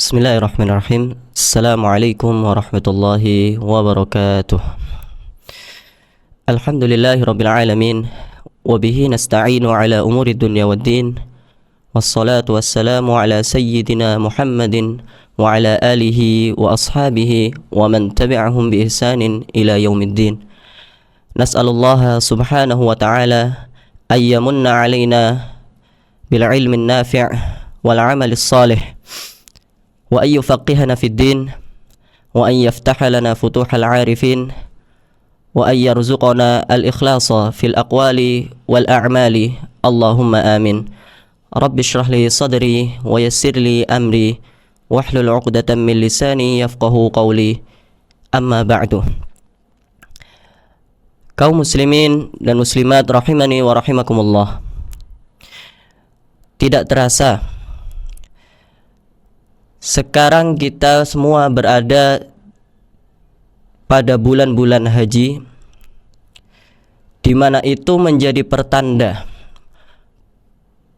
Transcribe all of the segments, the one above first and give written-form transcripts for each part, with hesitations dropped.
Bismillahirrahmanirrahim. Assalamualaikum warahmatullahi wabarakatuh. Alhamdulillahirabbil alamin wa bihi nasta'inu ala umuri dunya waddin. Wassalatu wassalamu ala sayyidina Muhammadin wa ala alihi wa ashabihi wa man tabi'ahum bi ihsanin ila yaumiddin. Nas'alullaha subhanahu wa ta'ala ayyamunna alaina bil ilmin nafi' wal 'amalis salih wa an yufaqqihana fid din wa an yaftaha lana futuhal 'arifin wa an yarzuqana al-ikhlasa fil aqwali wal a'mali. Allahumma amin. Rabbi shrah li sadri wa yassir li amri wahlul 'uqdatam min lisani yafqahu qawli. Amma ba'du. Kaum muslimin dan muslimat rahimani wa rahimakumullah. Tidak terasa sekarang kita semua berada pada bulan-bulan haji, di mana itu menjadi pertanda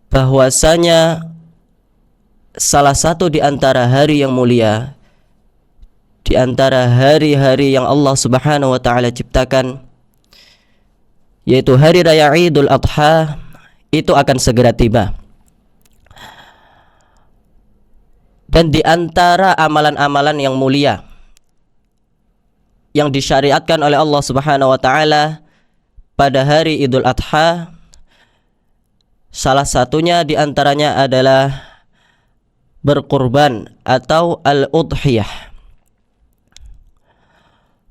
bahwasanya salah satu di antara hari yang mulia, di antara hari-hari yang Allah Subhanahu wa taala ciptakan, yaitu hari raya Idul Adha, itu akan segera tiba. Dan di antara amalan-amalan yang mulia yang disyariatkan oleh Allah Subhanahu wa taala pada hari Idul Adha, salah satunya di antaranya adalah berkurban atau al-udhiyah.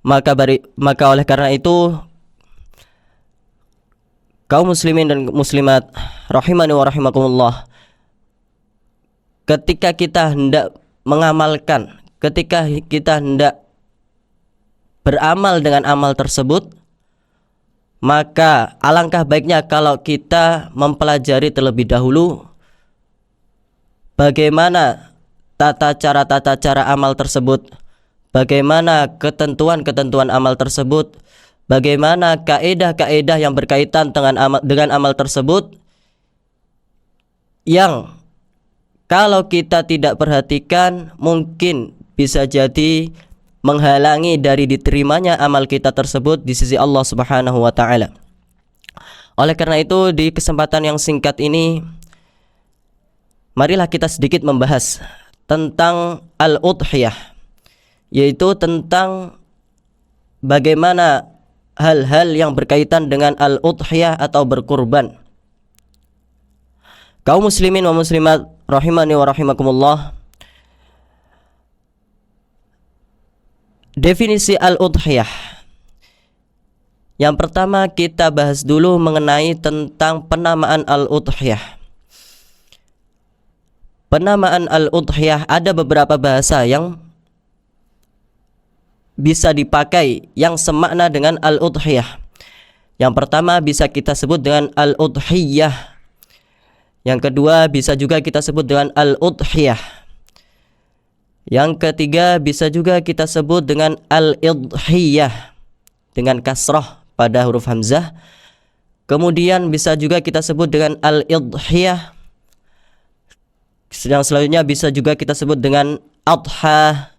Maka oleh karena itu, kaum muslimin dan muslimat rahimani wa rahimakumullah, ketika kita hendak mengamalkan, ketika kita hendak beramal dengan amal tersebut, maka alangkah baiknya kalau kita mempelajari terlebih dahulu bagaimana tata cara amal tersebut, bagaimana ketentuan amal tersebut, bagaimana kaedah yang berkaitan dengan amal tersebut, yang kalau kita tidak perhatikan mungkin bisa jadi menghalangi dari diterimanya amal kita tersebut di sisi Allah Subhanahu wa taala. Oleh karena itu, di kesempatan yang singkat ini, marilah kita sedikit membahas tentang al-udhiyah, yaitu tentang bagaimana hal-hal yang berkaitan dengan al-udhiyah atau berkurban. Kaum muslimin wa muslimat rahimani wa rahimakumullah, definisi al-udhiyah. Yang pertama kita bahas dulu mengenai tentang penamaan al-udhiyah. Penamaan al-udhiyah, ada beberapa bahasa yang bisa dipakai yang semakna dengan al-udhiyah. Yang pertama bisa kita sebut dengan al-udhiyah. Yang kedua bisa juga kita sebut dengan al-udhiyah. Yang ketiga bisa juga kita sebut dengan al-idhiyah dengan kasrah pada huruf hamzah. Kemudian bisa juga kita sebut dengan al-idhiyah. Yang selanjutnya bisa juga kita sebut dengan adha.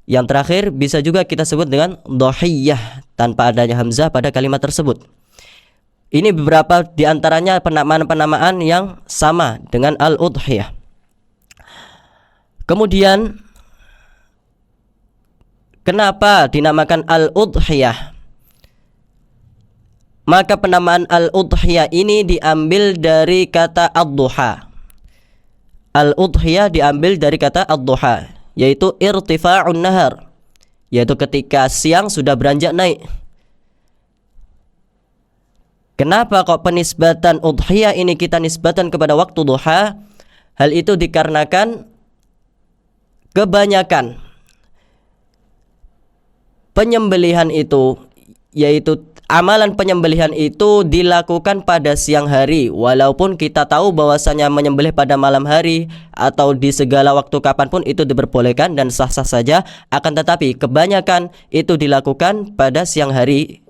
Yang terakhir bisa juga kita sebut dengan dhahiyah tanpa adanya hamzah pada kalimat tersebut. Ini beberapa di antaranya penamaan-penamaan yang sama dengan al-udhiyah. Kemudian, kenapa dinamakan al-udhiyah? Maka penamaan al-udhiyah ini diambil dari kata ad-duha. Al-udhiyah diambil dari kata ad-duha, yaitu irtifa'un nahar, yaitu ketika siang sudah beranjak naik. Kenapa kok penisbatan udhiyah ini kita nisbatan kepada waktu duha? Hal itu dikarenakan kebanyakan penyembelihan itu, yaitu amalan penyembelihan itu dilakukan pada siang hari. Walaupun kita tahu bahwasanya menyembelih pada malam hari atau di segala waktu kapanpun itu diperbolehkan dan sah-sah saja, akan tetapi kebanyakan itu dilakukan pada siang hari.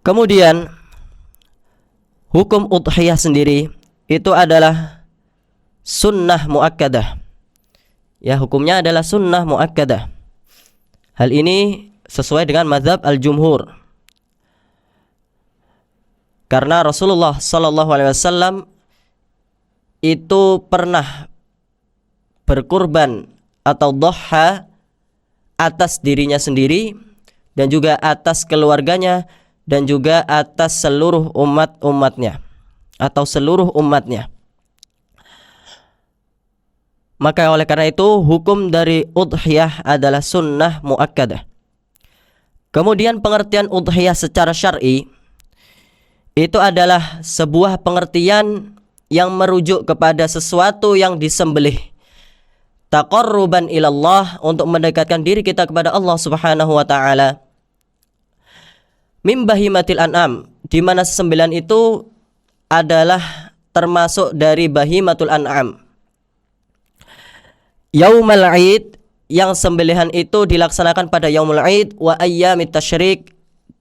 Kemudian hukum udhiyah sendiri itu adalah sunnah muakkadah. Ya, hukumnya adalah sunnah muakkadah. Hal ini sesuai dengan mazhab al-jumhur. Karena Rasulullah sallallahu alaihi wasallam itu pernah berkurban atau dhoha atas dirinya sendiri dan juga atas keluarganya dan juga atas seluruh umatnya atau seluruh umatnya. Maka oleh karena itu hukum dari udhiyah adalah sunnah muakkadah. Kemudian pengertian udhiyah secara syar'i itu adalah sebuah pengertian yang merujuk kepada sesuatu yang disembelih taqarruban ilallah, untuk mendekatkan diri kita kepada Allah Subhanahu wa taala. Mim bahimatil an'am, di mana sembelihan itu adalah termasuk dari bahimatul an'am. Yaumul Id, yang sembelihan itu dilaksanakan pada yaumul Id wa ayyamit tasyrik,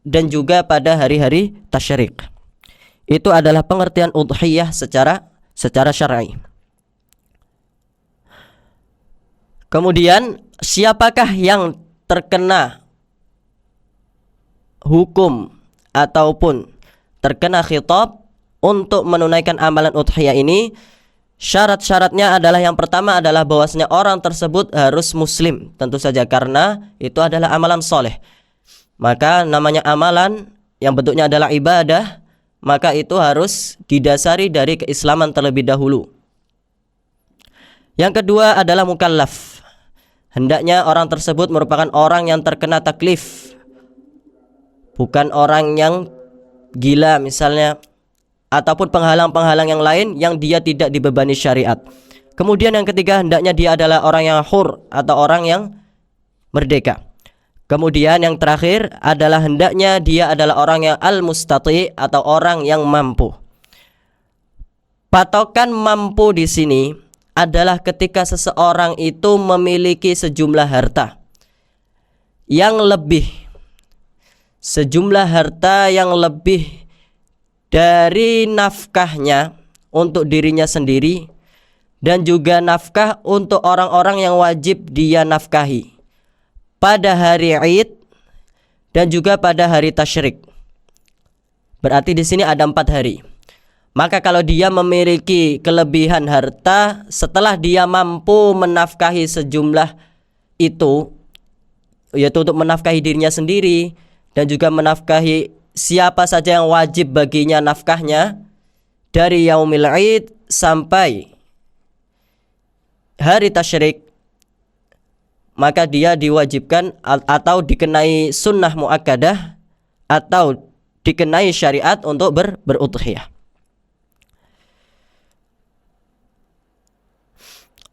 dan juga pada hari-hari tasyrik. Itu adalah pengertian udhiyah secara syar'i. Kemudian siapakah yang terkena hukum ataupun terkena khitab untuk menunaikan amalan udhiyah ini? Syarat-syaratnya adalah, yang pertama adalah bahwasanya orang tersebut harus muslim, tentu saja, karena itu adalah amalan soleh. Maka namanya amalan yang bentuknya adalah ibadah, maka itu harus didasari dari keislaman terlebih dahulu. Yang kedua adalah mukallaf. Hendaknya orang tersebut merupakan orang yang terkena taklif, bukan orang yang gila misalnya, ataupun penghalang-penghalang yang lain yang dia tidak dibebani syariat. Kemudian yang ketiga, hendaknya dia adalah orang yang hur atau orang yang merdeka. Kemudian yang terakhir adalah hendaknya dia adalah orang yang al-mustati atau orang yang mampu. Patokan mampu di sini adalah ketika seseorang itu memiliki sejumlah harta yang lebih, sejumlah harta yang lebih dari nafkahnya untuk dirinya sendiri dan juga nafkah untuk orang-orang yang wajib dia nafkahi pada hari Id dan juga pada hari tasyrik. Berarti di sini ada 4 hari. Maka kalau dia memiliki kelebihan harta setelah dia mampu menafkahi sejumlah itu, yaitu untuk menafkahi dirinya sendiri dan juga menafkahi siapa saja yang wajib baginya nafkahnya dari yaumil Id sampai hari tasyrik, maka dia diwajibkan atau dikenai sunnah muakkadah atau dikenai syariat untuk berudhiyah.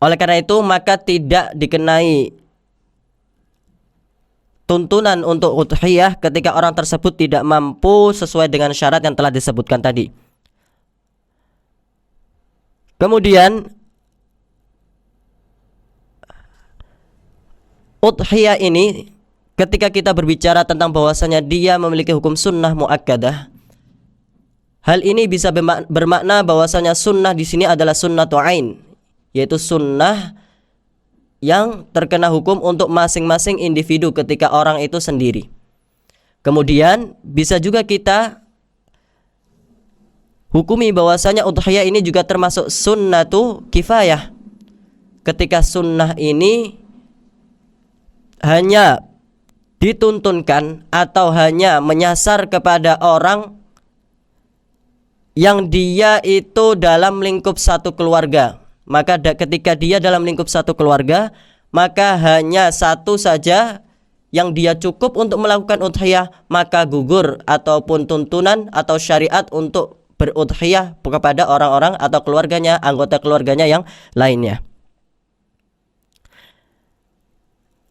Oleh karena itu maka tidak dikenai tuntunan untuk udhiyah ketika orang tersebut tidak mampu sesuai dengan syarat yang telah disebutkan tadi. Kemudian udhiyah ini ketika kita berbicara tentang bahwasanya dia memiliki hukum sunnah muakkadah, hal ini bisa bermakna bahwasanya sunnah di sini adalah sunnatu ain, yaitu sunnah yang terkena hukum untuk masing-masing individu ketika orang itu sendiri. Kemudian bisa juga kita hukumi bahwasanya udhiyah ini juga termasuk sunnatu kifayah, ketika sunnah ini hanya dituntunkan atau hanya menyasar kepada orang yang dia itu dalam lingkup satu keluarga. Maka ketika dia dalam lingkup satu keluarga, maka hanya satu saja yang dia cukup untuk melakukan udhiyah, maka gugur ataupun tuntunan atau syariat untuk berudhiyah kepada orang-orang atau keluarganya, anggota keluarganya yang lainnya.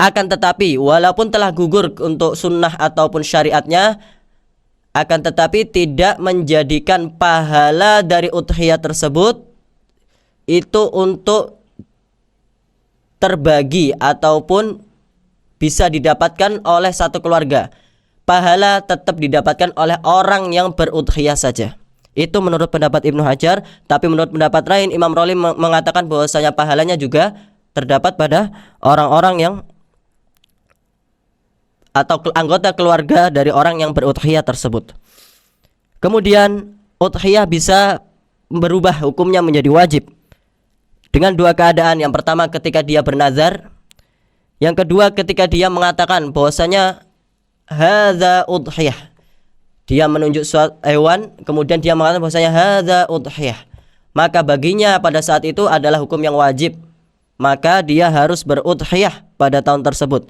Akan tetapi walaupun telah gugur untuk sunnah ataupun syariatnya, akan tetapi tidak menjadikan pahala dari udhiyah tersebut itu untuk terbagi ataupun bisa didapatkan oleh satu keluarga. Pahala tetap didapatkan oleh orang yang berudhiyah saja. Itu menurut pendapat Ibnu Hajar. Tapi menurut pendapat lain, Imam Raghib mengatakan bahwasanya pahalanya juga terdapat pada orang-orang yang atau anggota keluarga dari orang yang berudhiyah tersebut. Kemudian udhiyah bisa berubah hukumnya menjadi wajib dengan dua keadaan. Yang pertama ketika dia bernazar, yang kedua ketika dia mengatakan bahwasanya hadza udhiyah. Dia menunjuk suatu hewan, kemudian dia mengatakan bahwasanya hadza udhiyah. Maka baginya pada saat itu adalah hukum yang wajib. Maka dia harus berudhiyah pada tahun tersebut.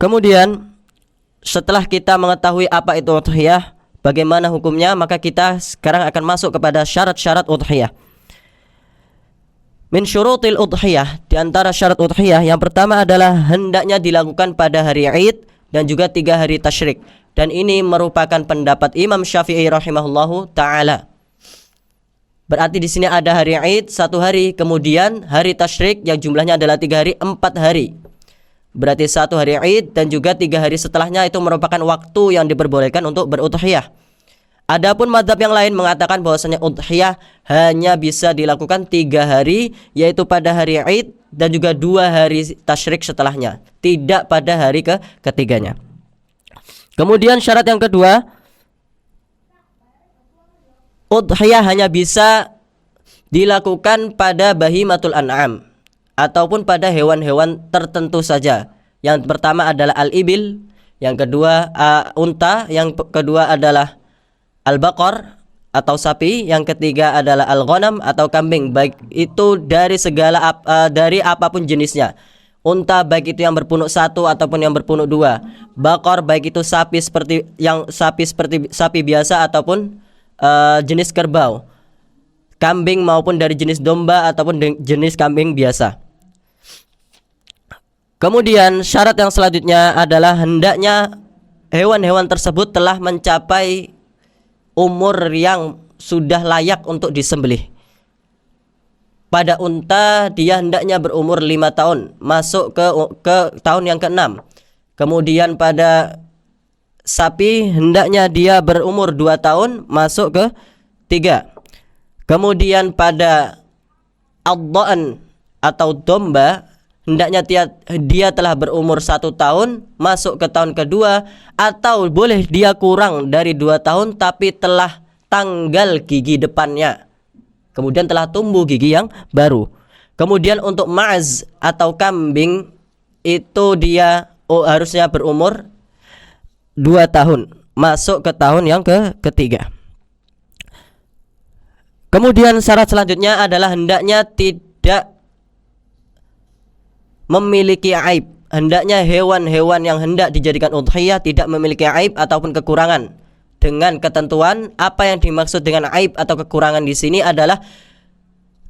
Kemudian setelah kita mengetahui apa itu udhiyah, bagaimana hukumnya, maka kita sekarang akan masuk kepada syarat-syarat udhiyah. Min syurutil udhiyah, di antara syarat udhiyah yang pertama adalah hendaknya dilakukan pada hari Id dan juga 3 hari tasyrik. Dan ini merupakan pendapat Imam Syafi'i rahimahullahu taala. Berarti di sini ada hari Id 1 hari, kemudian hari tasyrik yang jumlahnya adalah 3 hari, 4 hari. Berarti 1 hari Id dan juga 3 hari setelahnya itu merupakan waktu yang diperbolehkan untuk berudhiyah. Adapun mazhab yang lain mengatakan bahwasanya udhiyah hanya bisa dilakukan 3 hari, yaitu pada hari Id dan juga 2 hari tasyrik setelahnya, tidak pada hari ketiganya. Kemudian syarat yang kedua, udhiyah hanya bisa dilakukan pada bahimatul an'am ataupun pada hewan-hewan tertentu saja. Yang pertama adalah al-ibil, yang kedua unta, yang kedua adalah al-baqar atau sapi, yang ketiga adalah al-ghanam atau kambing, baik itu dari segala dari apapun jenisnya. Unta baik itu yang berpunuk 1 ataupun yang berpunuk 2. Baqar baik itu sapi seperti sapi biasa ataupun jenis kerbau. Kambing maupun dari jenis domba ataupun jenis kambing biasa. Kemudian syarat yang selanjutnya adalah hendaknya hewan-hewan tersebut telah mencapai umur yang sudah layak untuk disembelih. Pada unta dia hendaknya berumur 5 tahun, masuk ke tahun yang ke-6. Kemudian pada sapi hendaknya dia berumur 2 tahun, masuk ke 3. Kemudian pada ad-dha'n atau domba hendaknya dia telah berumur 1 tahun, masuk ke tahun kedua, atau boleh dia kurang dari 2 tahun tapi telah tanggal gigi depannya, kemudian telah tumbuh gigi yang baru. Kemudian untuk ma'az atau kambing itu dia harusnya berumur 2 tahun, masuk ke tahun yang ketiga. Kemudian syarat selanjutnya adalah hendaknya tidak memiliki aib. Hendaknya hewan-hewan yang hendak dijadikan udhiyah tidak memiliki aib ataupun kekurangan. Dengan ketentuan, apa yang dimaksud dengan aib atau kekurangan di sini adalah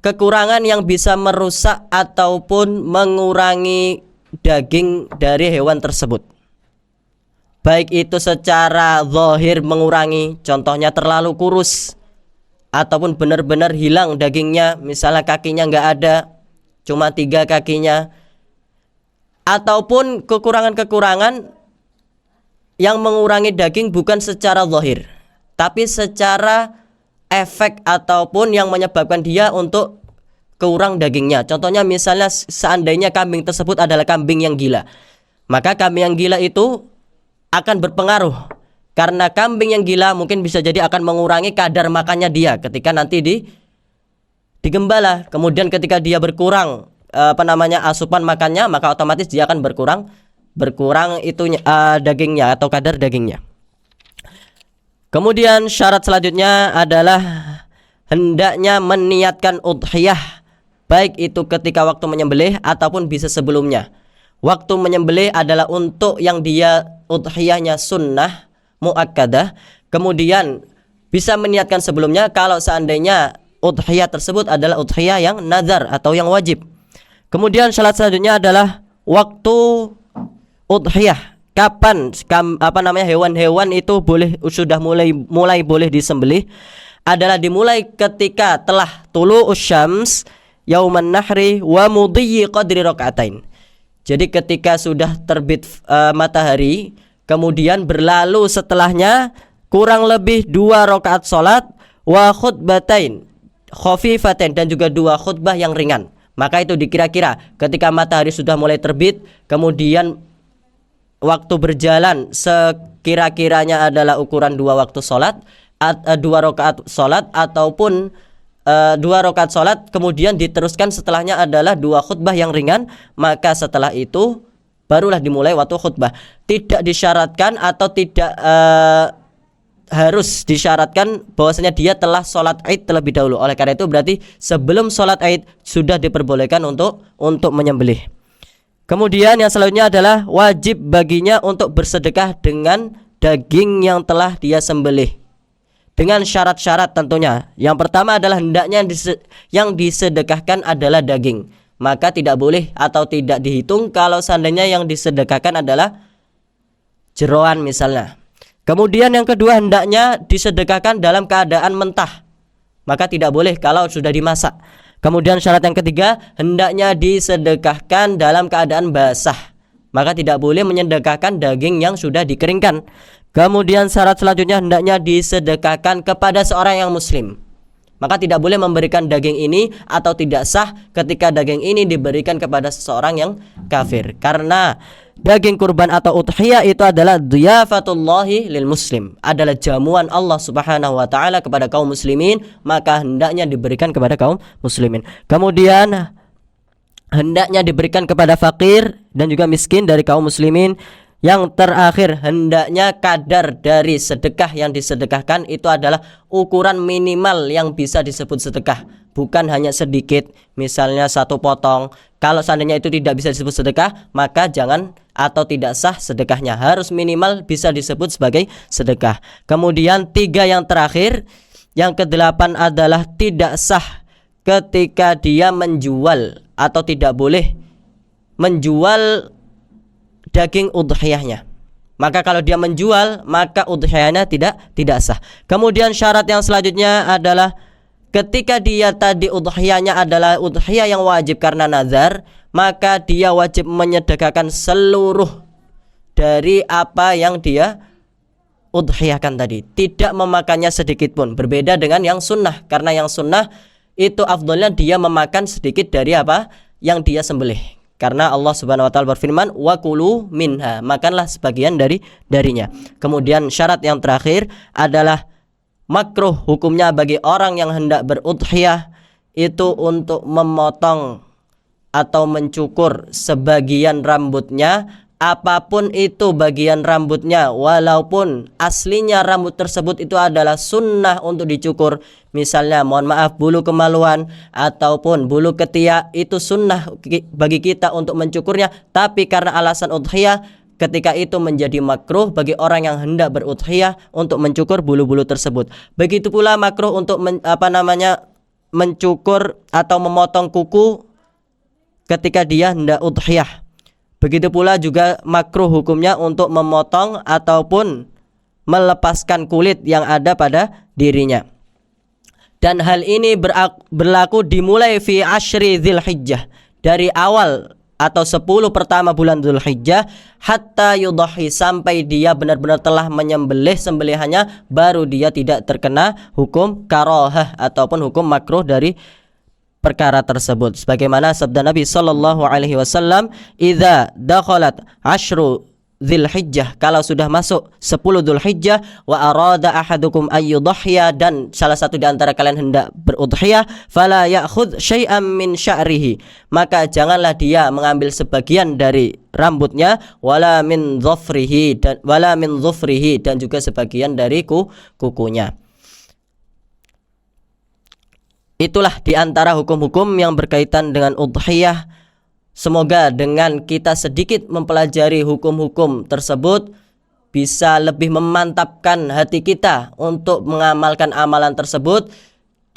kekurangan yang bisa merusak ataupun mengurangi daging dari hewan tersebut. Baik itu secara zahir mengurangi, contohnya terlalu kurus, ataupun benar-benar hilang dagingnya, misalnya kakinya nggak ada, cuma 3 kakinya, ataupun kekurangan-kekurangan yang mengurangi daging bukan secara zahir, tapi secara efek ataupun yang menyebabkan dia untuk kurang dagingnya. Contohnya misalnya seandainya kambing tersebut adalah kambing yang gila, maka kambing yang gila itu akan berpengaruh, karena kambing yang gila mungkin bisa jadi akan mengurangi kadar makannya dia ketika nanti digembala. Kemudian ketika dia berkurang asupan makannya, maka otomatis dia akan berkurang itunya dagingnya atau kadar dagingnya. Kemudian syarat selanjutnya adalah hendaknya meniatkan udhiyah, baik itu ketika waktu menyembelih ataupun bisa sebelumnya. Waktu menyembelih adalah untuk yang dia udhiyahnya sunnah muakkadah, kemudian bisa meniatkan sebelumnya kalau seandainya udhiyah tersebut adalah udhiyah yang nazar atau yang wajib. Kemudian syarat selanjutnya adalah waktu udhiyah. Kapan hewan-hewan itu sudah mulai boleh disembelih adalah dimulai ketika telah tulu'us syams yauman nahri wa mudhiyi qadri raka'atain. Jadi ketika sudah terbit matahari, kemudian berlalu setelahnya kurang lebih 2 rakaat salat, wa khutbatain khafifatain, dan juga 2 khutbah yang ringan. Maka itu dikira-kira ketika matahari sudah mulai terbit, kemudian waktu berjalan sekira-kiranya adalah ukuran 2 waktu salat, 2 rakaat salat, ataupun 2 rakaat salat kemudian diteruskan setelahnya adalah 2 khutbah yang ringan, maka setelah itu barulah dimulai waktu khutbah. Tidak disyaratkan atau tidak harus disyaratkan bahwasanya dia telah sholat Id terlebih dahulu. Oleh karena itu berarti sebelum sholat Id sudah diperbolehkan untuk menyembelih. Kemudian yang selanjutnya adalah wajib baginya untuk bersedekah dengan daging yang telah dia sembelih, dengan syarat-syarat tentunya. Yang pertama adalah hendaknya yang disedekahkan adalah daging. Maka tidak boleh atau tidak dihitung kalau seandainya yang disedekahkan adalah jeroan misalnya. Kemudian yang kedua, hendaknya disedekahkan dalam keadaan mentah. Maka tidak boleh kalau sudah dimasak. Kemudian syarat yang ketiga, hendaknya disedekahkan dalam keadaan basah. Maka tidak boleh menyedekahkan daging yang sudah dikeringkan. Kemudian syarat selanjutnya, hendaknya disedekahkan kepada seorang yang muslim. Maka tidak boleh memberikan daging ini atau tidak sah ketika daging ini diberikan kepada seseorang yang kafir. Karena daging kurban atau udhiyah itu adalah dhiyafatullahi lil muslim, adalah jamuan Allah Subhanahu wa taala kepada kaum muslimin, maka hendaknya diberikan kepada kaum muslimin. Kemudian hendaknya diberikan kepada fakir dan juga miskin dari kaum muslimin. Yang terakhir, hendaknya kadar dari sedekah yang disedekahkan itu adalah ukuran minimal yang bisa disebut sedekah, bukan hanya sedikit, misalnya 1 potong. Kalau seandainya itu tidak bisa disebut sedekah, maka jangan atau tidak sah sedekahnya, harus minimal bisa disebut sebagai sedekah. Kemudian 3 yang terakhir, yang ke-8 adalah tidak sah ketika dia menjual atau tidak boleh menjual daging udhiyahnya. Maka kalau dia menjual, maka udhiyahnya tidak sah. Kemudian syarat yang selanjutnya adalah ketika dia tadi udhiyahnya adalah udhiyah yang wajib karena nazar, maka dia wajib menyedekahkan seluruh dari apa yang dia udhiyahkan tadi, tidak memakannya sedikit pun. Berbeda dengan yang sunnah, karena yang sunnah itu afdolnya dia memakan sedikit dari apa yang dia sembelih. Karena Allah Subhanahu wa taala berfirman, "Wa kulu minha", makanlah sebagian darinya. Kemudian syarat yang terakhir adalah makruh hukumnya bagi orang yang hendak berudhiyah itu untuk memotong atau mencukur sebagian rambutnya, apapun itu bagian rambutnya, walaupun aslinya rambut tersebut itu adalah sunnah untuk dicukur. Misalnya mohon maaf bulu kemaluan ataupun bulu ketiak, itu sunnah bagi kita untuk mencukurnya, tapi karena alasan udhiyah ketika itu menjadi makruh bagi orang yang hendak berudhiyah untuk mencukur bulu-bulu tersebut. Begitu pula makruh untuk mencukur atau memotong kuku ketika dia hendak udhiyah. Begitu pula juga makruh hukumnya untuk memotong ataupun melepaskan kulit yang ada pada dirinya. Dan hal ini berlaku dimulai fi asyri Dzulhijjah, dari awal atau 10 pertama bulan Dzulhijjah, hatta yudhi, sampai dia benar-benar telah menyembelih sembelihannya, baru dia tidak terkena hukum karahah ataupun hukum makruh dari perkara tersebut. Sebagaimana sabda Nabi sallallahu alaihi wasallam, "Idza dakhalat asyru Dzulhijjah", kalau sudah masuk 10 Dzulhijjah, "wa arada ahadukum ayyudhhiya", dan salah satu di antara kalian hendak berudhiyah, "fala ya'khudh syai'an min sya'rihi", maka janganlah dia mengambil sebagian dari rambutnya, wala min dhufrihi, dan juga sebagian dari kukunya. Itulah di antara hukum-hukum yang berkaitan dengan udhiyah. Semoga dengan kita sedikit mempelajari hukum-hukum tersebut bisa lebih memantapkan hati kita untuk mengamalkan amalan tersebut,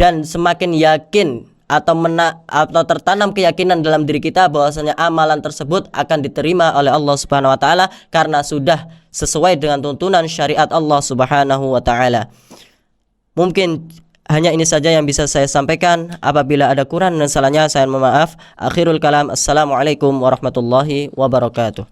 dan semakin yakin atau tertanam keyakinan dalam diri kita bahwasanya amalan tersebut akan diterima oleh Allah Subhanahu wa taala karena sudah sesuai dengan tuntunan syariat Allah Subhanahu wa taala. Mungkin hanya ini saja yang bisa saya sampaikan. Apabila ada kurang dan salahnya saya mohon maaf. Akhirul kalam, assalamualaikum warahmatullahi wabarakatuh.